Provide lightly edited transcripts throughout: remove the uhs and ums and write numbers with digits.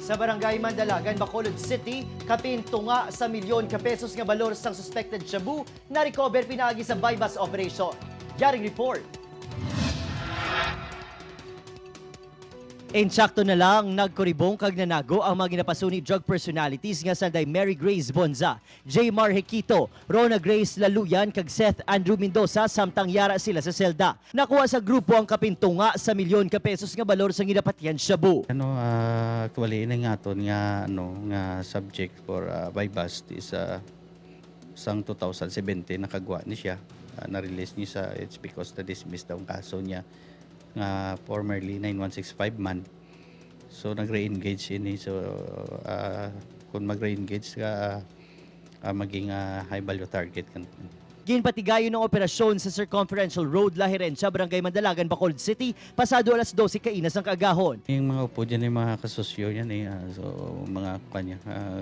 Sa barangay Mandalagan, Bacolod City, kapin tunga sa milyon ka pesos nga balor sang suspected shabu na recover pinaagi sa bypass operation. Yaring report. Insakto na lang nagkuribong kag nanago ang mga ginapasuni drug personalities nga sanday Mary Grace Bonza, J. Marhequito, Rona Grace Laluyan kag Seth Andrew Mendoza samtang yara sila sa selda. Nakuha sa grupo ang kapintunga sa milyon ka pesos nga balor sa ginapatian shabu. Kawaliin nga aton nga nga subject for bypass is sang 2017 nakagwa ni siya. Na-release niya sa it's because na-dismiss daw ang kaso niya nga formerly 9165 man. So nag-re-engage ini. So kung mag-re-engage ka maging high value target kan. Ginpatigayon ng operasyon sa Circumferential Road, Laherencia, Barangay Mandalagan, Bacolod City, pasado alas 12 kainas ang kaagahon. Yung mga upo dyan, yung mga kasosyo yan so mga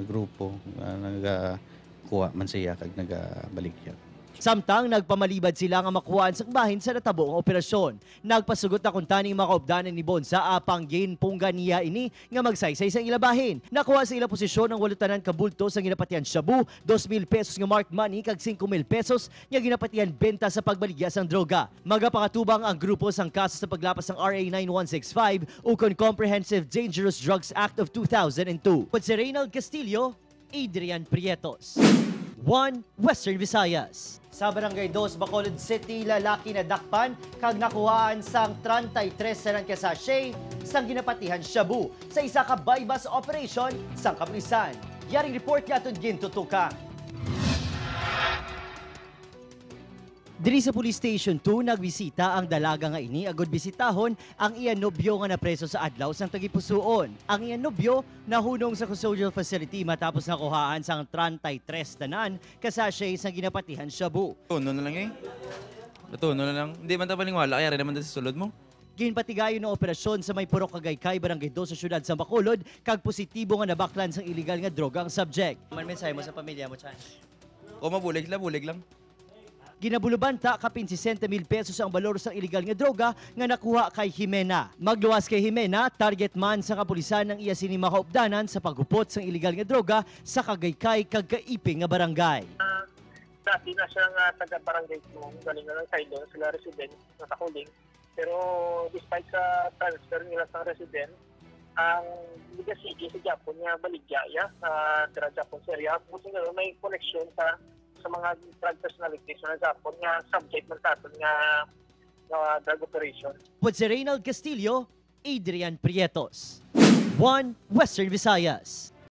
grupo nagkuha man siya kag nagabalik yan. Samtang nagpamalibad sila nga makuhaan sa bahin sa natabo ang operasyon. Nagpasugot na kung taning mga kaupdanan ni Bonza apang ginpungga niya ini nga magsaysay sa ilabahin. Nakuha sa ila posisyon ang walutanan kabulto sa ginapatian shabu, 2,000 pesos nga marked money kag 5,000 pesos nga ginapatian benta sa pagbaligya sang droga. Magapakatubang ang grupo sang kaso sa paglapas ng RA 9165 ukon Comprehensive Dangerous Drugs Act of 2002. Si Reynald Castillo, Adrian Prietos. 1 Western Visayas. Sa Barangay 2, Bacolod City, lalaki na dakpan kag nakuhaan sang 33 sarang kasashay sang ginapatihan shabu sa isa ka bypass operation sang kapulisan. Yaring report nga atong gintutukan. Diri sa Police Station 2, nagbisita ang dalaga nga ini agod bisitahon ang iyang nobyo nga napreso sa adlaw sang tagipusoon. Ang iyang nobyo nahunong sa custodial facility matapos nakuhaan sang 33 tanan kasasay sang ginapatihan shabu. Tuno na lang Tuno na lang. Hindi man ta paningwala kaya rin naman sa sulod mo. Ginpatigayon ng operasyon sa may Purok Kagaykay, Barangay 2 sa syudad sa Bacolod kag positibo nga nabaklan sang illegal nga droga ang subject. Man mensahe mo sa pamilya mo, Chan? O mabulig lang. Ginabuluban ta kapin 60,000 pesos ang balor sa illegal nga droga nga nakuha kay Jimena. Magluwas kay Jimena, target man sa kapulisan ng iya sini makaupdanan sa paghupot sa illegal nga droga sa Kagaykay kag Kaiping nga barangay. Dati na siya nga taga-barangay kung galing na lang tayo sila resident na takuling. Pero despite sa transfer nila sa resident, ang ligasigi sa Japon nga baligya sa Japon area, buti nga may connection sa mga drug personalities na Japon nga subject ng taton nga drug operation. Si Reynald Castillo, Adrian Prietos. 1 Western Visayas.